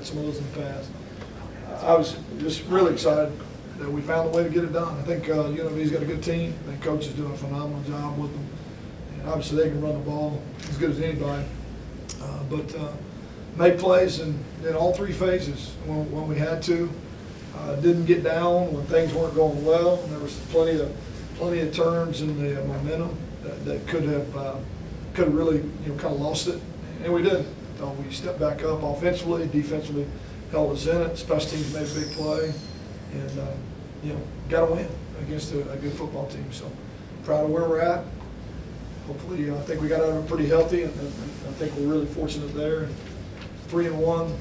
some of those in the past. I was just really excited that we found a way to get it done. I think UNLV's got a good team. I think Coach is doing a phenomenal job with them. And obviously they can run the ball as good as anybody. But make plays in all three phases when we had to. Didn't get down when things weren't going well. And there was plenty of turns in the momentum that could have really kind of lost it, and we did. We stepped back up offensively, defensively held us in it. Special teams made a big play, and got a win against a good football team. So proud of where we're at. Hopefully, I think we got out of it pretty healthy, and I think we're really fortunate there. 3-1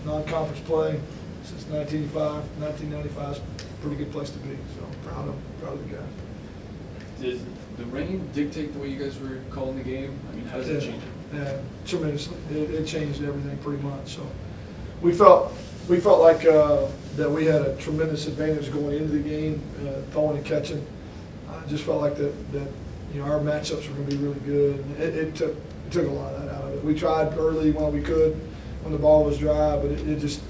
non-conference play since 1995 is a pretty good place to be. So proud of the guys. Did the rain dictate the way you guys were calling the game? I mean, how does it change it? Yeah, tremendously. It changed everything pretty much. So we felt like that we had a tremendous advantage going into the game, throwing and catching. I just felt like that our matchups were going to be really good. And it took a lot of that out of it. We tried early while we could when the ball was dry, but it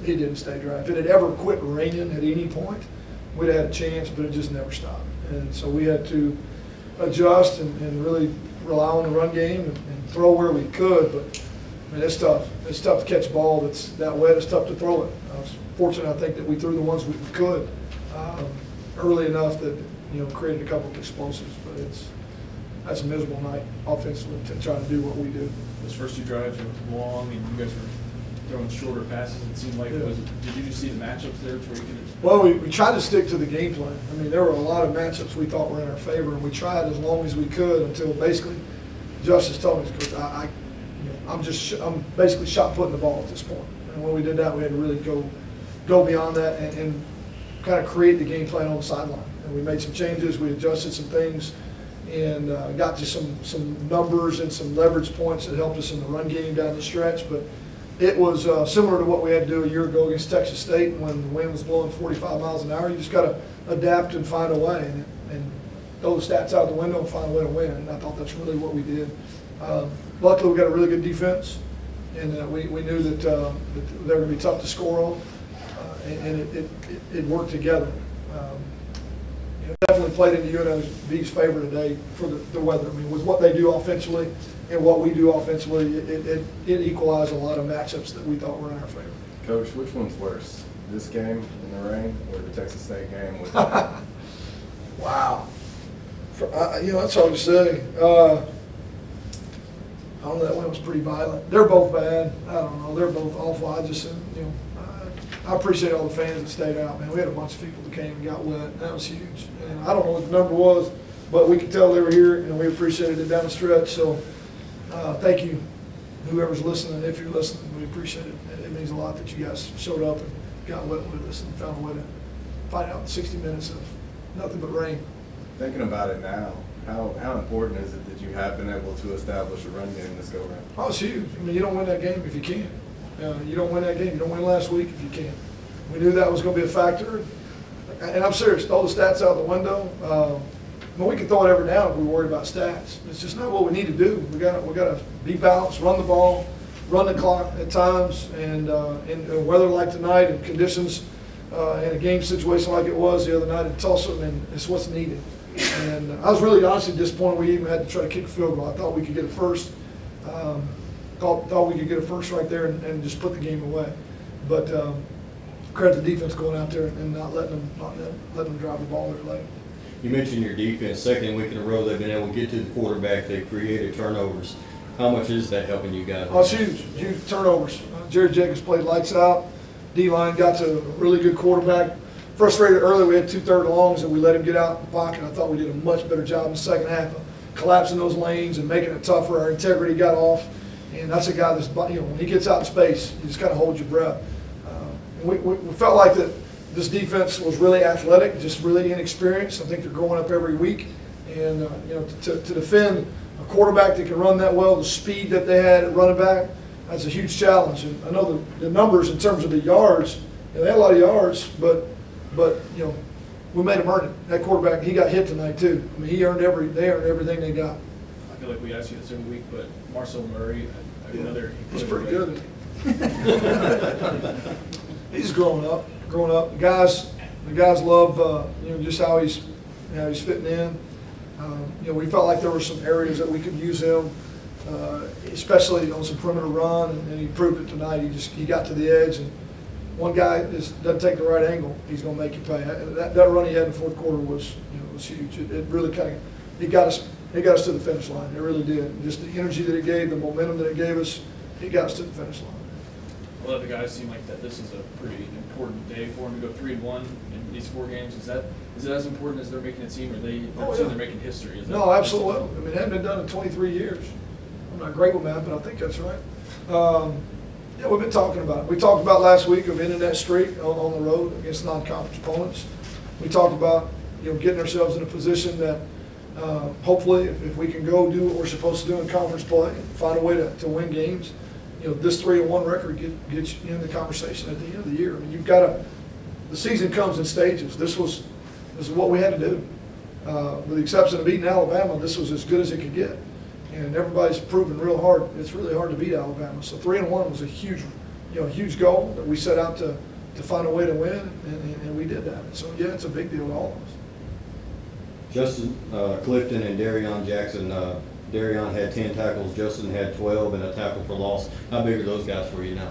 didn't stay dry. If it had ever quit raining at any point, we'd have had a chance, but it just never stopped. And so we had to adjust and really rely on the run game and throw where we could. But I mean, it's tough. It's tough to catch a ball that's that wet. It's tough to throw it. I was fortunate, I think, that we threw the ones we could early enough that created a couple of explosives. But that's a miserable night offensively to try to do what we do. Those first two drives were long, and you guys were throwing shorter passes. It seemed like it was. Did you just see the matchups there to where you could? Well, we tried to stick to the game plan. I mean, there were a lot of matchups we thought were in our favor, and we tried as long as we could until basically Justice told me, Coach, I'm basically shot putting the ball at this point. And when we did that, we had to really go beyond that and kind of create the game plan on the sideline. And we made some changes. We adjusted some things and got to some numbers and some leverage points that helped us in the run game down the stretch. But it was similar to what we had to do a year ago against Texas State when the wind was blowing 45 miles an hour. You just got to adapt and find a way and throw the stats out the window and find a way to win. And I thought that's really what we did. Luckily, we got a really good defense, and we knew that they were going to be tough to score on, and it worked together. Definitely played into UNLV's favor today for the weather. I mean, with what they do offensively and what we do offensively, it equalized a lot of matchups that we thought were in our favor. Coach, which one's worse, this game in the rain or the Texas State game with Wow. That's hard to say. I don't know, that one was pretty violent. They're both bad. I don't know. They're both awful. I just, I appreciate all the fans that stayed out, man. We had a bunch of people that came and got wet. That was huge. And I don't know what the number was, but we could tell they were here, and we appreciated it down the stretch. So thank you, whoever's listening. If you're listening, we appreciate it. It means a lot that you guys showed up and got wet with us and found a way to fight out 60 minutes of nothing but rain. Thinking about it now, how important is it that you have been able to establish a run game this go-around? Oh, it's huge. I mean, you don't win that game if you can't. You don't win that game. You don't win last week if you can't. We knew that was going to be a factor. And I'm serious. Throw the stats out the window. We can throw it every down if we worry about stats. It's just not what we need to do. We got to be balanced, run the ball, run the clock at times, and in weather like tonight and conditions in a game situation like it was the other night at Tulsa, it's what's needed. And I was really honestly disappointed we even had to try to kick a field goal. I thought we could get a first. Thought we could get a first right there and just put the game away. But credit the defense going out there and not letting them drive the ball there late. You mentioned your defense. Second week in a row they've been able to get to the quarterback. They've created turnovers. How much is that helping you guys? Oh, it's huge. Huge turnovers. Jared Jacobs played lights out. D-line got to a really good quarterback. Frustrated early, we had 2 3rd longs and we let him get out in the pocket. I thought we did a much better job in the second half of collapsing those lanes and making it tougher. Our integrity got off. And that's a guy that's, when he gets out in space, you just kind of hold your breath. We felt like that this defense was really athletic, just really inexperienced. I think they're growing up every week. And, to defend a quarterback that can run that well, the speed that they had at running back, that's a huge challenge. And I know the numbers in terms of the yards, they had a lot of yards, but we made them earn it. That quarterback, he got hit tonight too. I mean, they earned everything they got. I feel like we ask you this every week, but Marcel Murray, He's pretty good. He's growing up. The guys love just how he's fitting in. We felt like there were some areas that we could use him, especially on some perimeter run, and he proved it tonight. He got to the edge, and one guy doesn't take the right angle, he's going to make you pay. That run he had in the fourth quarter was huge. It really it got us to the finish line. It really did. Just the energy that it gave, the momentum that it gave us, it got us to the finish line. A lot of the guys seem like that this is a pretty important day for them to go 3-1 in these 4 games. Is it as important as they're making a team, or they're making history? No, absolutely. I mean, it hadn't been done in 23 years. I'm not great with math, but I think that's right. Yeah, we've been talking about it. We talked about last week of ending that streak on the road against non-conference opponents. We talked about getting ourselves in a position that hopefully if we can go do what we're supposed to do in conference play, find a way to win games, this 3-1 record gets you in the conversation at the end of the year. I mean, you've got to. The season comes in stages. This is what we had to do. With the exception of beating Alabama, this was as good as it could get. And everybody's proven real hard. It's really hard to beat Alabama. So 3-1 was a huge goal that we set out to find a way to win, and we did that. So yeah, it's a big deal to all of us. Justin Clifton and Darion Jackson. Darion had 10 tackles. Justin had 12 and a tackle for loss. How big are those guys for you now?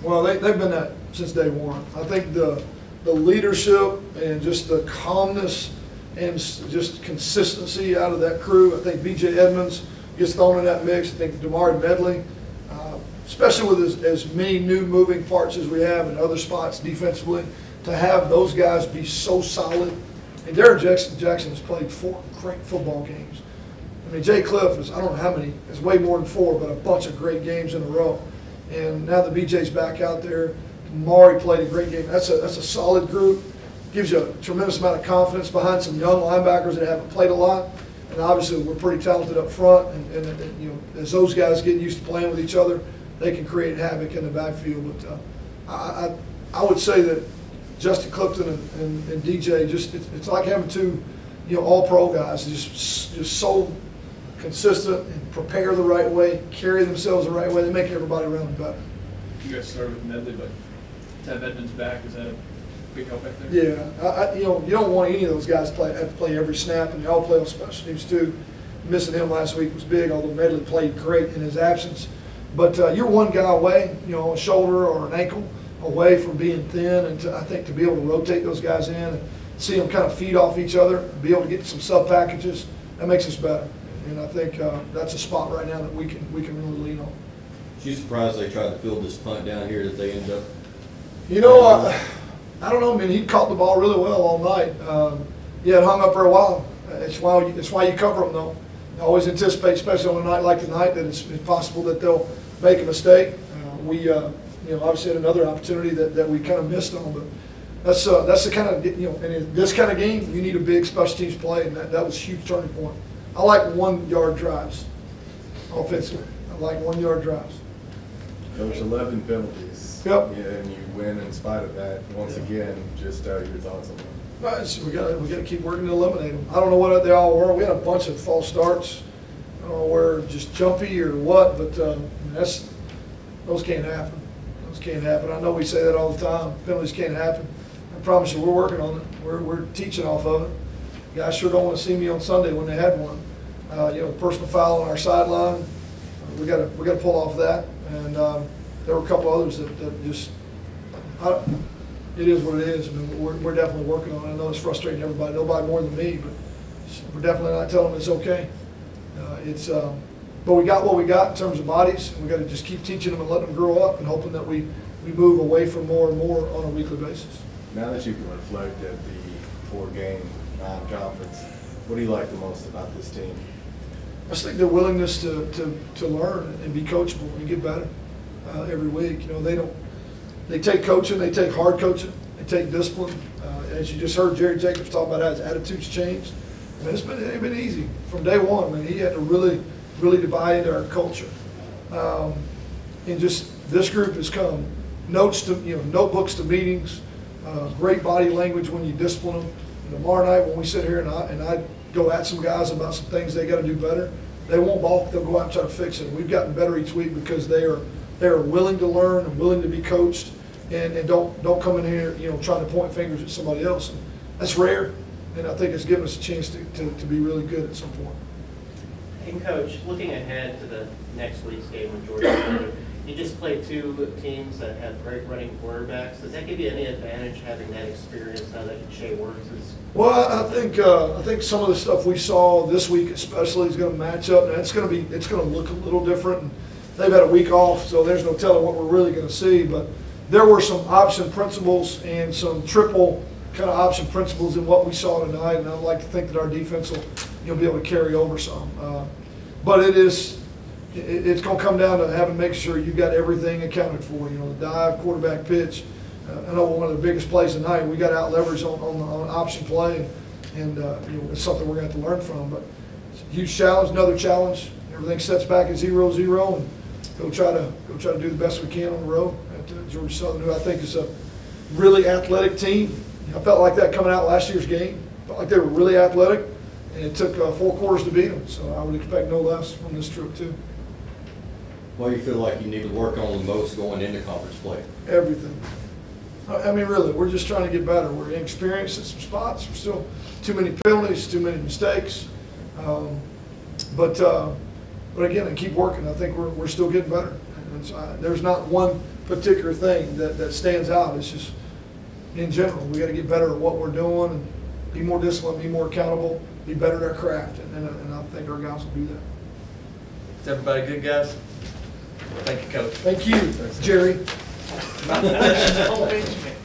Well, they've been that since day one. I think the leadership and just the calmness and just consistency out of that crew. I think B.J. Edmonds gets thrown in that mix. I think Damari Medley, especially with as many new moving parts as we have in other spots defensively, to have those guys be so solid. And Derek Jackson has played 4 great football games. I mean, Jay Cliff is, I don't know how many, it's way more than 4, but a bunch of great games in a row. And now that BJ's back out there, Maury played a great game. That's a solid group. Gives you a tremendous amount of confidence behind some young linebackers that haven't played a lot. And obviously, we're pretty talented up front. And as those guys get used to playing with each other, they can create havoc in the backfield. But I would say that Justin Clifton and DJ, it's like having 2, all-pro guys, just so consistent and prepare the right way, carry themselves the right way. They make everybody around them better. You guys started with Medley, but to have Edmonds back, is that a big help back there? Yeah, you don't want any of those guys to have to play every snap, and they all play on special teams too. Missing him last week was big, although Medley played great in his absence. But you're one guy away, a shoulder or an ankle away from being thin, and I think to be able to rotate those guys in and see them kind of feed off each other, be able to get some sub packages, that makes us better. And I think that's a spot right now that we can really lean on. You surprised they tried to field this punt down here that they end up? I don't know. I mean, he caught the ball really well all night. It hung up for a while. It's why you cover them, though. I always anticipate, especially on a night like tonight, that it's possible that they'll make a mistake. We obviously had another opportunity that we kind of missed on, but that's the kind of, and in this kind of game, you need a big special teams play, and that was a huge turning point. I like 1-yard drives offensively. I like 1-yard drives. Coach, 11 penalties. Yep. Yeah, and you win in spite of that. Once again, just your thoughts on that. We got to keep working to eliminate them. I don't know what they all were. We had a bunch of false starts. I don't know where just jumpy or what, but those can't happen. Those can't happen. I know we say that all the time. Penalties can't happen. I promise you, we're working on it. We're teaching off of it. Guys sure don't want to see me on Sunday when they had one. Personal foul on our sideline. We got to pull off that. And there were a couple others that just. It is what it is. I mean, we're definitely working on it. I know it's frustrating everybody. Nobody more than me, but we're definitely not telling them it's okay. But we got what we got in terms of bodies. We got to just keep teaching them and letting them grow up, and hoping that we move away from more and more on a weekly basis. Now that you can reflect at the 4-game non-conference, what do you like the most about this team? I just think their willingness to learn and be coachable and get better every week. They take coaching, they take hard coaching, they take discipline. As you just heard Jerry Jacobs talk about how his attitude's changed. I mean, it ain't been easy from day one. I mean, he had to really to buy into our culture. And just this group has come notebooks to meetings, great body language when you discipline them. Tomorrow night when we sit here and I go at some guys about some things they got to do better, they won't balk. They'll go out and try to fix it. We've gotten better each week because they are they're willing to learn and willing to be coached, and don't come in here, you know, trying to point fingers at somebody else. And that's rare, and I think it's given us a chance to be really good at some point. And Coach, looking ahead to the next week's game with Georgia, you just played two teams that have great running quarterbacks. Does that give you any advantage having that experience now that Shea Werts is? Well, I think some of the stuff we saw this week especially is going to match up, and it's going to look a little different. And they've had a week off, so there's no telling what we're really going to see. But there were some option principles and some triple kind of option principles in what we saw tonight, and I'd like to think that our defense will, you know, be able to carry over some. But it's going to come down to having to make sure you've got everything accounted for. You know, the dive, quarterback pitch. I know one of the biggest plays tonight, we got out leverage on option play, and you know, it's something we're going to have to learn from. But it's a huge challenge, another challenge. Everything sets back at 0-0, and go try to do the best we can on the road at Georgia Southern, who I think is a really athletic team. I felt like that coming out last year's game. Felt like they were really athletic, and it took 4 quarters to beat them. So I would expect no less from this trip too. What do you feel like you need to work on the most going into conference play? Everything. I mean, really, we're just trying to get better. We're inexperienced in some spots. We're still too many penalties, too many mistakes. But again, and keep working. I think we're still getting better. And so there's not one particular thing that stands out. It's just in general, we got to get better at what we're doing and be more disciplined, be more accountable, be better at our craft, and I think our guys will do that. Is everybody good, guys? Thank you, Coach. Thank you, Jerry. Don't mention it.